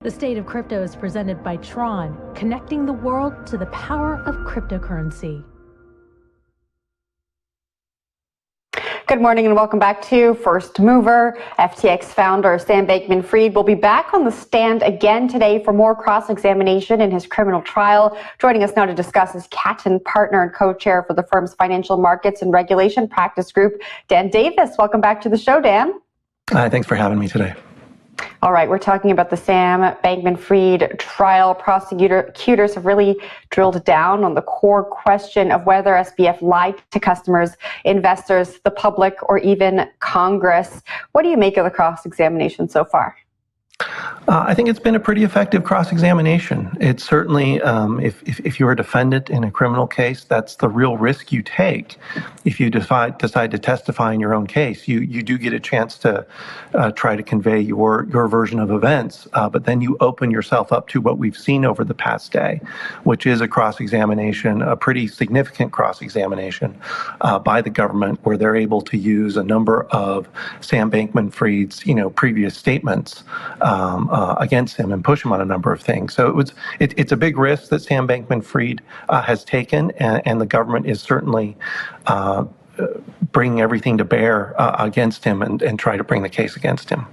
The State of Crypto is presented by Tron, connecting the world to the power of cryptocurrency. Good morning and welcome back to First Mover. FTX founder Sam Bankman-Fried will be back on the stand again today for more cross-examination in his criminal trial. Joining us now to discuss is Katten, partner and co-chair for the firm's financial markets and regulation practice group, Dan Davis. Welcome back to the show, Dan. Thanks for having me today. All right, we're talking about the Sam Bankman-Fried trial. Prosecutors have really drilled down on the core question of whether SBF lied to customers, investors, the public, or even Congress. What do you make of the cross-examination so far? I think it's been a pretty effective cross-examination. It's certainly, if you're a defendant in a criminal case, that's the real risk you take. If you decide to testify in your own case, you do get a chance to try to convey your version of events, but then you open yourself up to what we've seen over the past day, which is a cross-examination, a pretty significant cross-examination by the government, where they're able to use a number of Sam Bankman-Fried's, previous statements against him and push him on a number of things. So it's a big risk that Sam Bankman-Fried has taken, and the government is certainly bringing everything to bear against him and try to bring the case against him.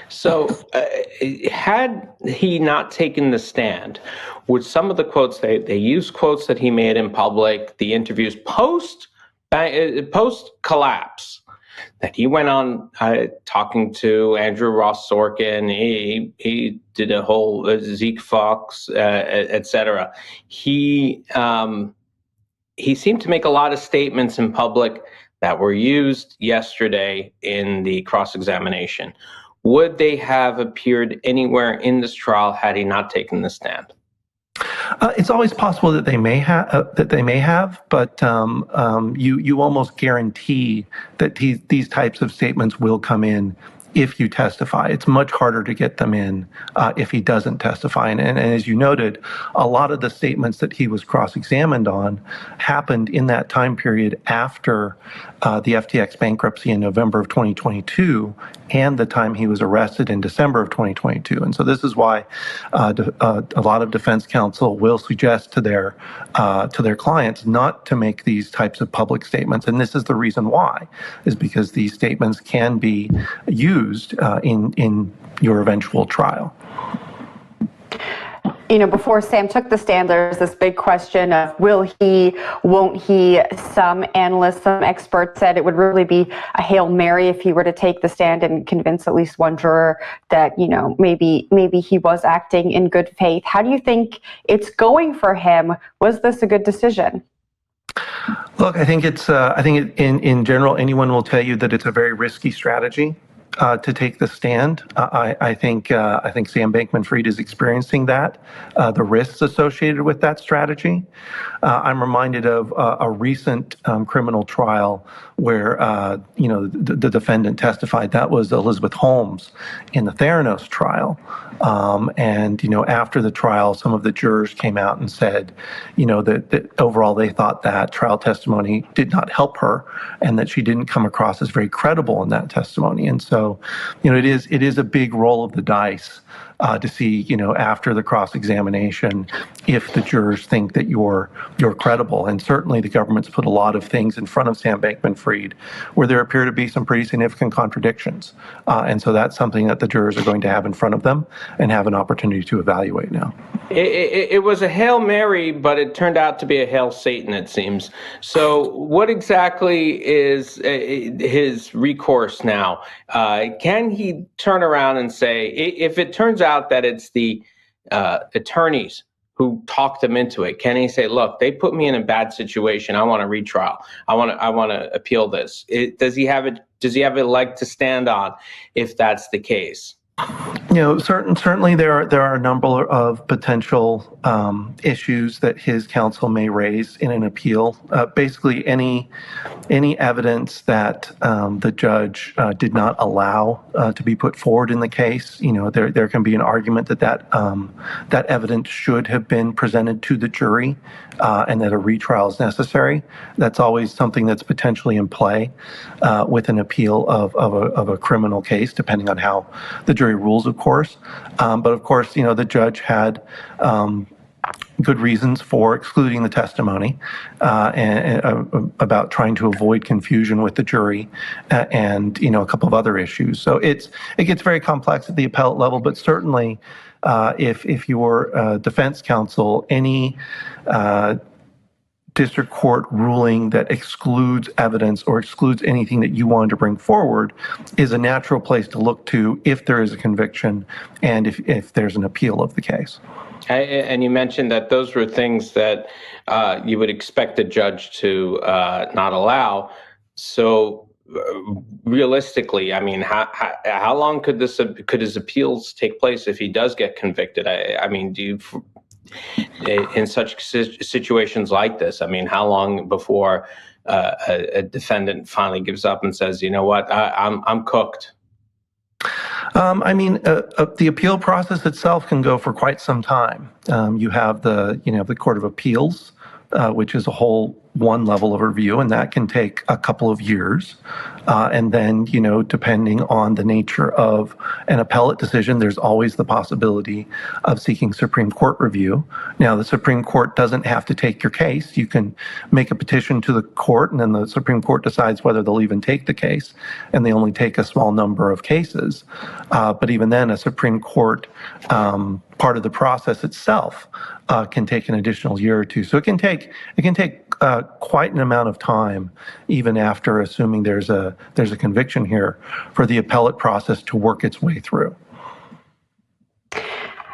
So had he not taken the stand, would some of the quotes, they use quotes that he made in public, the interviews post collapse, that he went on talking to Andrew Ross Sorkin, he did a whole Zeke Fox, etc. He seemed to make a lot of statements in public that were used yesterday in the cross-examination. Would they have appeared anywhere in this trial had he not taken the stand? It's always possible that they may have, but you almost guarantee that these types of statements will come in if you testify. It's much harder to get them in if he doesn't testify. And as you noted, a lot of the statements that he was cross-examined on happened in that time period after the FTX bankruptcy in November of 2022 and the time he was arrested in December of 2022. And so this is why a lot of defense counsel will suggest to their clients not to make these types of public statements. And this is the reason why, is because these statements can be used in your eventual trial. Before Sam took the stand, there's this big question of will he, won't he? Some analysts, some experts said it would really be a Hail Mary if he were to take the stand and convince at least one juror that, maybe he was acting in good faith. How do you think it's going for him? Was this a good decision? Look, I think in general, anyone will tell you that it's a very risky strategy to take the stand. I think Sam Bankman-Fried is experiencing that, the risks associated with that strategy. I'm reminded of a recent criminal trial where the defendant testified. That was Elizabeth Holmes in the Theranos trial. And after the trial, some of the jurors came out and said, that overall they thought that trial testimony did not help her, and that she didn't come across as very credible in that testimony. And so, it is a big roll of the dice to see, after the cross-examination, if the jurors think that you're credible. And certainly the government's put a lot of things in front of Sam Bankman-Fried where there appear to be some pretty significant contradictions. And so that's something that the jurors are going to have in front of them and have an opportunity to evaluate now. It was a Hail Mary, but it turned out to be a Hail Satan, it seems. So what exactly is his recourse now? Can he turn around and say, if it turns out that it's the attorneys who talked him into it, can he say, look, they put me in a bad situation, I want a retrial, I want to appeal this? Does he have a leg to stand on if that's the case? Certainly there are a number of potential issues that his counsel may raise in an appeal. Basically, any evidence that the judge did not allow to be put forward in the case, there can be an argument that evidence should have been presented to the jury, and that a retrial is necessary. That's always something that's potentially in play with an appeal of a criminal case, depending on how the jury jury rules, of course. But of course, the judge had good reasons for excluding the testimony about trying to avoid confusion with the jury and a couple of other issues. So it gets very complex at the appellate level, but certainly if you're defense counsel, any district court ruling that excludes evidence or excludes anything that you wanted to bring forward is a natural place to look to if there is a conviction and if there's an appeal of the case. And you mentioned that those were things that you would expect a judge to not allow. So realistically, I mean, how long could his appeals take place if he does get convicted? I mean, do you, in such situations like this, I mean, how long before a defendant finally gives up and says, you know what, I'm cooked? The appeal process itself can go for quite some time. You have the Court of Appeals, which is a whole one level of review, and that can take a couple of years. And then, depending on the nature of an appellate decision, there's always the possibility of seeking Supreme Court review. Now, the Supreme Court doesn't have to take your case. You can make a petition to the court, and then the Supreme Court decides whether they'll even take the case, and they only take a small number of cases. But even then, a Supreme Court part of the process itself can take an additional year or two. So it can take quite an amount of time, even after assuming there's a conviction here, for the appellate process to work its way through.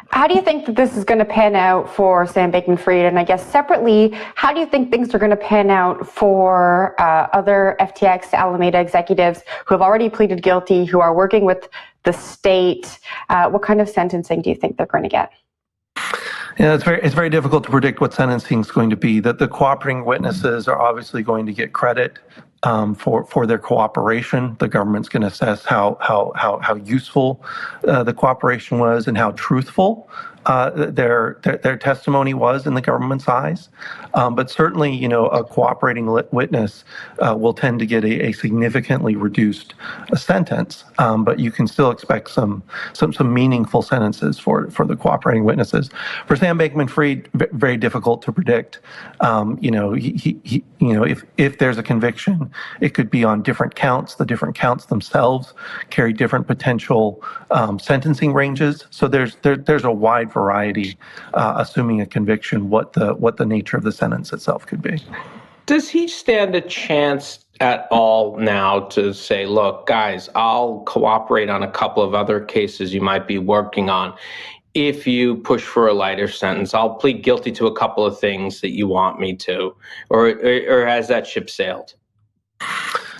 How do you think that this is going to pan out for Sam Bankman-Fried? And I guess separately, how do you think things are going to pan out for other FTX Alameda executives who have already pleaded guilty, who are working with the state? What kind of sentencing do you think they're going to get? Yeah, it's very difficult to predict what sentencing is going to be. That the cooperating witnesses are obviously going to get credit for their cooperation. The government's going to assess how useful the cooperation was and how truthful their testimony was in the government's eyes. But certainly, a cooperating witness will tend to get a significantly reduced sentence. But you can still expect some meaningful sentences for the cooperating witnesses. For Sam Bankman-Fried, very difficult to predict. If there's a conviction, it could be on different counts. The different counts themselves carry different potential sentencing ranges. So there's a wide variety, assuming a conviction, what the nature of the sentence itself could be. Does he stand a chance at all now to say, look, guys, I'll cooperate on a couple of other cases you might be working on if you push for a lighter sentence? I'll plead guilty to a couple of things that you want me to, or has that ship sailed?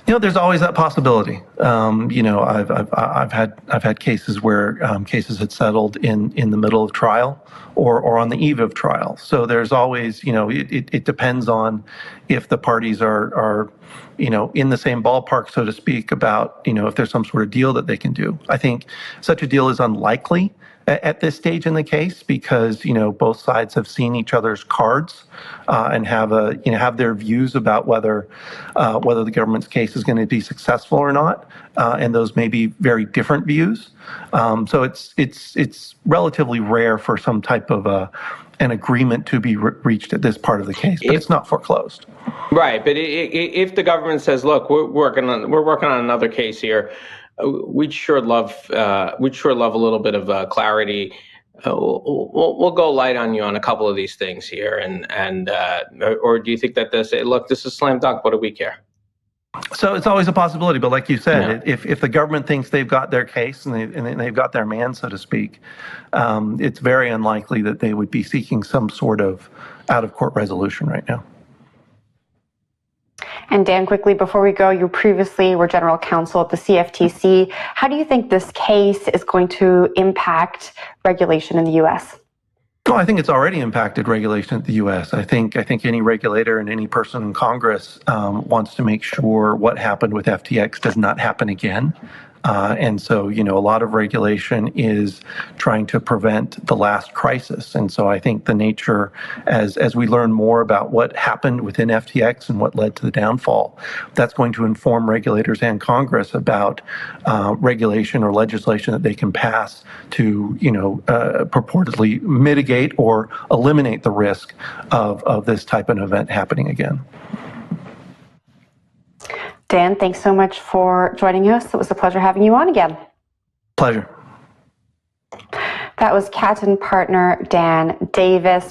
There's always that possibility. I've had cases where cases had settled in the middle of trial or on the eve of trial. So there's always, it depends on if the parties are in the same ballpark, so to speak, about, if there's some sort of deal that they can do. I think such a deal is unlikely at this stage in the case because, both sides have seen each other's cards and have their views about whether the government's case is going to be successful or not. And those may be very different views. So it's relatively rare for some type of an agreement to be reached at this part of the case, but it's not foreclosed. Right, but if the government says, "Look, we're working on another case here," we'd sure love a little bit of clarity. We'll go light on you on a couple of these things here, or do you think that they say, "Look, this is slam dunk. What do we care?" So it's always a possibility, but like you said, if the government thinks they've got their case and they've got their man, so to speak, it's very unlikely that they would be seeking some sort of out-of-court resolution right now. And Dan, quickly before we go, you previously were general counsel at the CFTC. How do you think this case is going to impact regulation in the U.S.? Well, I think it's already impacted regulation in the U.S. I think any regulator and any person in Congress wants to make sure what happened with FTX does not happen again. And so, a lot of regulation is trying to prevent the last crisis. And so I think the nature, as we learn more about what happened within FTX and what led to the downfall, that's going to inform regulators and Congress about regulation or legislation that they can pass to, purportedly mitigate or eliminate the risk of this type of event happening again. Dan, thanks so much for joining us. It was a pleasure having you on again. Pleasure. That was Katten partner Dan Davis.